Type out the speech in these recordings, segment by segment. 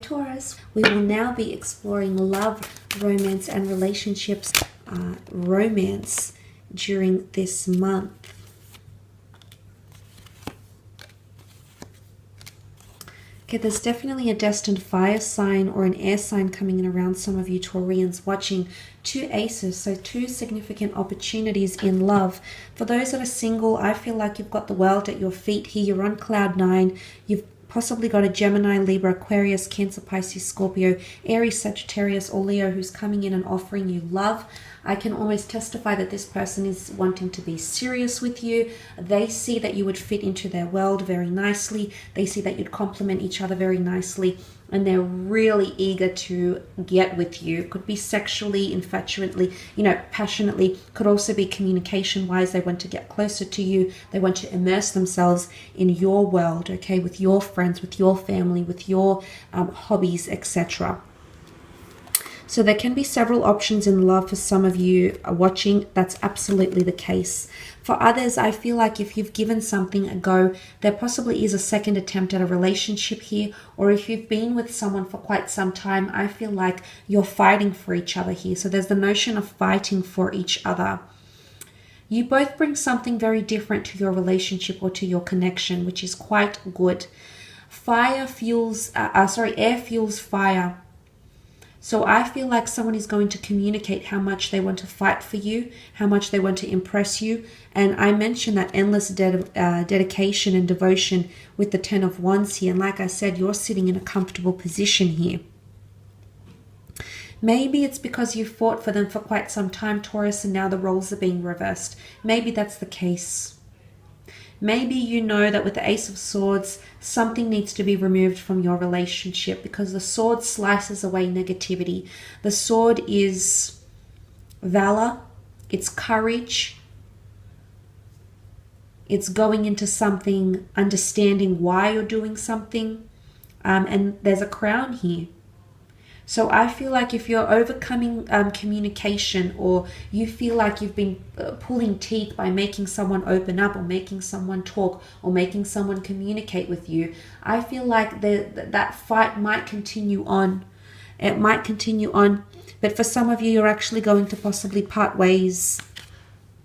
Taurus. We will now be exploring love, romance, and relationships, romance during this month. Okay, there's definitely a destined fire sign or an air sign coming in around some of you Taurians watching. Two aces, so two significant opportunities in love. For those that are single, I feel like you've got the world at your feet here. You're on cloud nine. You've possibly got a Gemini, Libra, Aquarius, Cancer, Pisces, Scorpio, Aries, Sagittarius, or Leo who's coming in and offering you love. I can almost testify that this person is wanting to be serious with you. They see that you would fit into their world very nicely. They see that you'd complement each other very nicely. And they're really eager to get with you. Could be sexually, infatuately, passionately. Could also be communication-wise. They want to get closer to you. They want to immerse themselves in your world, okay, with your friends, with your family, with your hobbies, etc. So there can be several options in love for some of you watching. That's absolutely the case. For others, I feel like if you've given something a go, there possibly is a second attempt at a relationship here. Or if you've been with someone for quite some time, I feel like you're fighting for each other here. So there's the notion of fighting for each other. You both bring something very different to your relationship or to your connection, which is quite good. Air fuels fire. So I feel like someone is going to communicate how much they want to fight for you, how much they want to impress you. And I mentioned that endless dedication and devotion with the 10 of Wands here. And like I said, you're sitting in a comfortable position here. Maybe it's because you fought for them for quite some time, Taurus, and now the roles are being reversed. Maybe that's the case. Maybe you know that with the Ace of Swords, something needs to be removed from your relationship because the sword slices away negativity. The sword is valor, it's courage, it's going into something, understanding why you're doing something, and there's a crown here. So I feel like if you're overcoming communication, or you feel like you've been pulling teeth by making someone open up or making someone talk or making someone communicate with you, I feel like that fight might continue on. It might continue on. But for some of you, you're actually going to possibly part ways.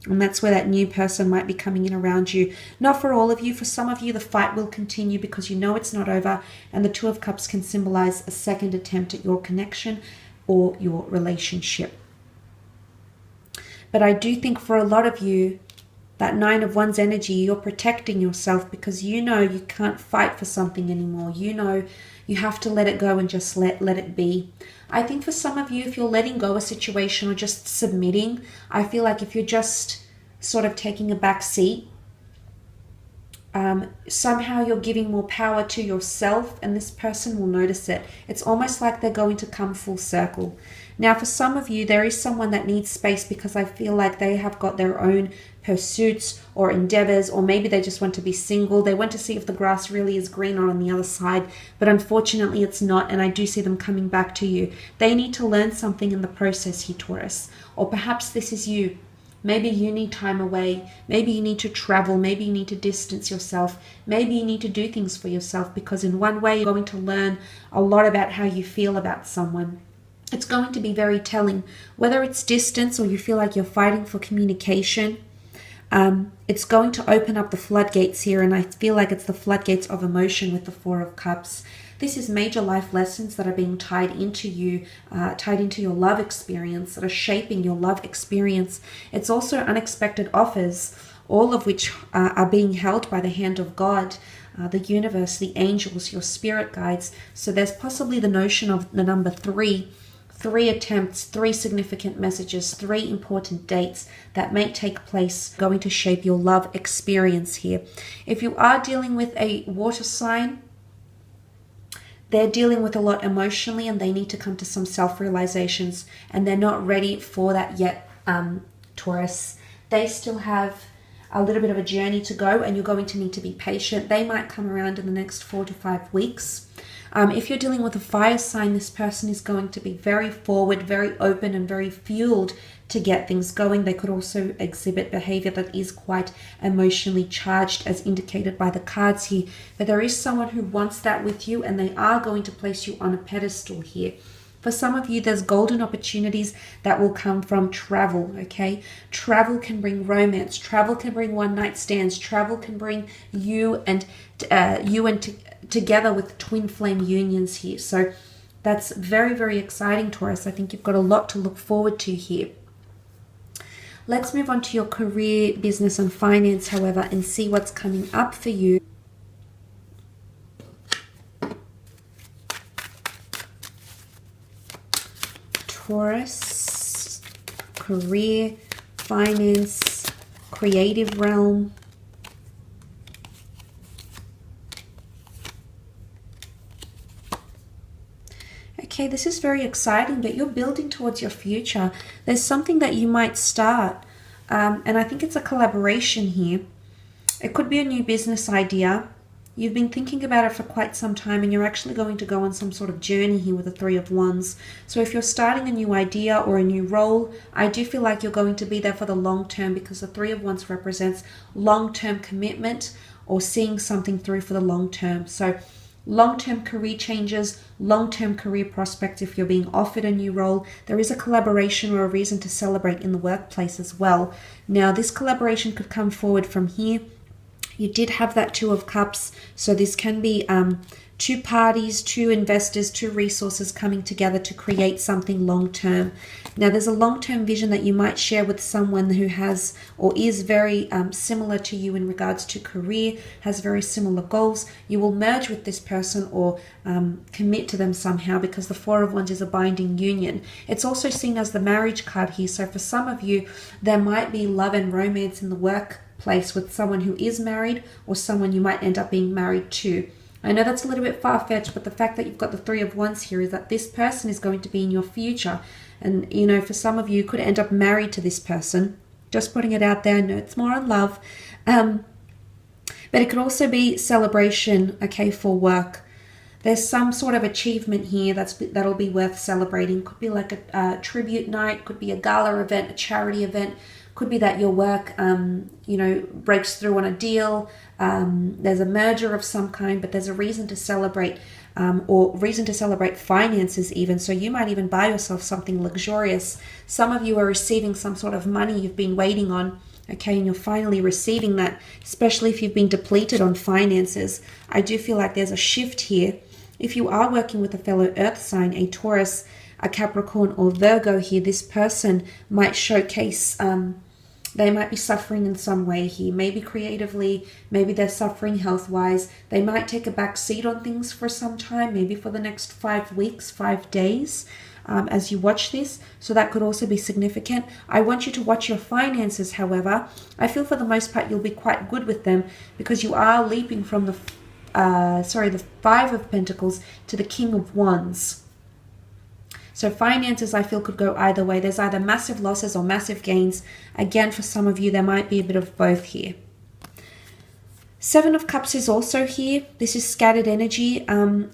And that's where that new person might be coming in around you. Not for all of you. For some of you, the fight will continue because you know it's not over. And the Two of Cups can symbolize a second attempt at your connection or your relationship. But I do think for a lot of you, that Nine of Wands energy, you're protecting yourself because you know you can't fight for something anymore. You know you have to let it go and just let it be. I think for some of you, if you're letting go a situation or just submitting, I feel like if you're just sort of taking a back seat, somehow you're giving more power to yourself and this person will notice it. It's almost like they're going to come full circle. Now, for some of you, there is someone that needs space because I feel like they have got their own pursuits or endeavors, or maybe they just want to be single. They want to see if the grass really is greener on the other side, but unfortunately it's not, and I do see them coming back to you. They need to learn something in the process here, Taurus. Or perhaps this is you. Maybe you need time away. Maybe you need to travel. Maybe you need to distance yourself. Maybe you need to do things for yourself because in one way you're going to learn a lot about how you feel about someone. It's going to be very telling. Whether it's distance or you feel like you're fighting for communication, it's going to open up the floodgates here, and I feel like it's the floodgates of emotion with the Four of Cups. This is major life lessons that are being tied into you, tied into your love experience, that are shaping your love experience. It's also unexpected offers, all of which are being held by the hand of God, the universe, the angels, your spirit guides. So there's possibly the notion of the number 3 attempts, 3 significant messages, 3 important dates that may take place, going to shape your love experience here. If you are dealing with a water sign, they're dealing with a lot emotionally and they need to come to some self-realizations, and they're not ready for that yet, Taurus. They still have a little bit of a journey to go, and you're going to need to be patient. They might come around in the next 4 to 5 weeks. If you're dealing with a fire sign, this person is going to be very forward, very open, and very fueled to get things going. They could also exhibit behavior that is quite emotionally charged, as indicated by the cards here. But there is someone who wants that with you, and they are going to place you on a pedestal here. For some of you, there's golden opportunities that will come from travel, okay? Travel can bring romance. Travel can bring one-night stands. Travel can bring you and together with twin flame unions here. So that's very, very exciting, Taurus. I think you've got a lot to look forward to here. Let's move on to your career, business, and finance, however, and see what's coming up for you. Taurus, career, finance, creative realm. Okay, this is very exciting, but you're building towards your future. There's something that you might start, and I think it's a collaboration here. It could be a new business idea. You've been thinking about it for quite some time, and you're actually going to go on some sort of journey here with the Three of Wands. So if you're starting a new idea or a new role, I do feel like you're going to be there for the long term, because the Three of Wands represents long-term commitment or seeing something through for the long term. So long-term career changes, long-term career prospects. If you're being offered a new role, there is a collaboration or a reason to celebrate in the workplace as well. Now, this collaboration could come forward from here. You did have that Two of Cups, so this can be two parties, two investors, two resources coming together to create something long-term. Now, there's a long-term vision that you might share with someone who has or is very similar to you in regards to career, has very similar goals. You will merge with this person or commit to them somehow, because the Four of Wands is a binding union. It's also seen as the marriage card here. So for some of you, there might be love and romance in the workplace with someone who is married or someone you might end up being married to. I know that's a little bit far-fetched, but the fact that you've got the Three of Wands here is that this person is going to be in your future. And, you know, for some of you, you could end up married to this person. Just putting it out there. I know it's more on love. But it could also be celebration, okay, for work. There's some sort of achievement here that'll be worth celebrating. Could be like a tribute night. Could be a gala event, a charity event. Could be that your work, breaks through on a deal. There's a merger of some kind, but there's a reason to celebrate, or reason to celebrate finances even. So you might even buy yourself something luxurious. Some of you are receiving some sort of money you've been waiting on, okay, and you're finally receiving that, especially if you've been depleted on finances. I do feel like there's a shift here. If you are working with a fellow earth sign, a Taurus, a Capricorn, or Virgo here, this person might showcase, they might be suffering in some way here, maybe creatively, maybe they're suffering health-wise. They might take a back seat on things for some time, maybe for the next 5 weeks, 5 days, as you watch this. So that could also be significant. I want you to watch your finances, however. I feel for the most part you'll be quite good with them, because you are leaping from the Five of Pentacles to the King of Wands. So finances, I feel, could go either way. There's either massive losses or massive gains. Again, for some of you, there might be a bit of both here. Seven of Cups is also here. This is scattered energy.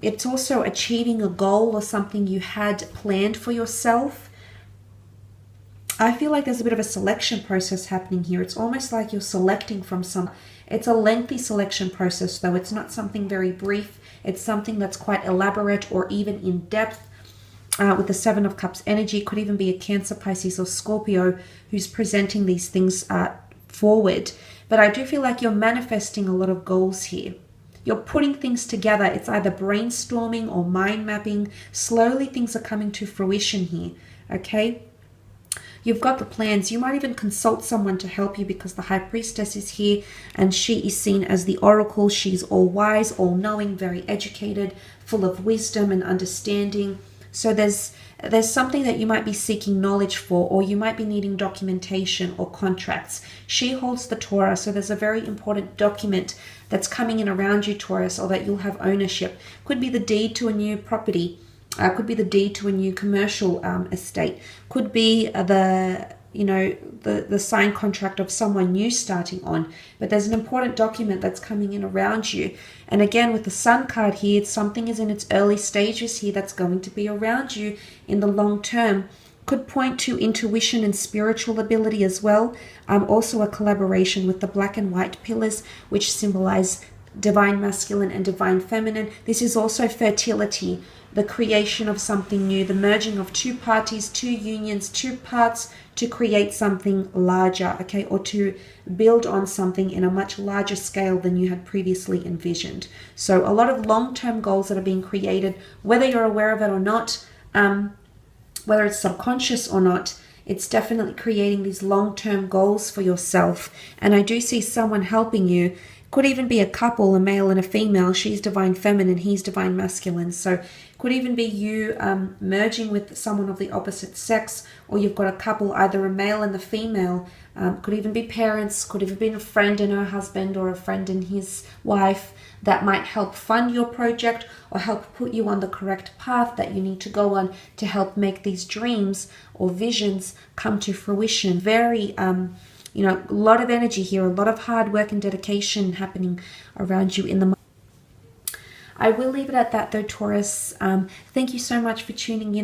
It's also achieving a goal or something you had planned for yourself. I feel like there's a bit of a selection process happening here. It's almost like you're selecting from some... It's a lengthy selection process, though. It's not something very brief. It's something that's quite elaborate or even in depth. With the Seven of Cups energy, could even be a Cancer, Pisces, or Scorpio who's presenting these things forward. But I do feel like you're manifesting a lot of goals here. You're putting things together. It's either brainstorming or mind mapping. Slowly things are coming to fruition here, okay? You've got the plans. You might even consult someone to help you, because the High Priestess is here and she is seen as the oracle. She's all wise, all knowing, very educated, full of wisdom and understanding. So there's something that you might be seeking knowledge for, or you might be needing documentation or contracts. She holds the Torah, so there's a very important document that's coming in around you, Taurus, or that you'll have ownership. Could be the deed to a new property. Could be the deed to a new commercial estate. Could be the the signed contract of someone new starting on, but there's an important document that's coming in around you. And again, with the Sun card here, something is in its early stages here that's going to be around you in the long term. Could point to intuition and spiritual ability as well. Also a collaboration with the black and white pillars, which symbolize divine masculine and divine feminine. This is also fertility, the creation of something new, the merging of two parties, two unions, two parts to create something larger, okay, or to build on something in a much larger scale than you had previously envisioned. So a lot of long-term goals that are being created, whether you're aware of it or not, whether it's subconscious or not, it's definitely creating these long-term goals for yourself. And I do see someone helping you. Could even be a couple, a male and a female. She's divine feminine, he's divine masculine. So could even be you merging with someone of the opposite sex, or you've got a couple, either a male and the female. Could even be parents, could even be a friend and her husband, or a friend and his wife, that might help fund your project or help put you on the correct path that you need to go on to help make these dreams or visions come to fruition. Very a lot of energy here, a lot of hard work and dedication happening around you in the. I will leave it at that though, Taurus. Thank you so much for tuning in.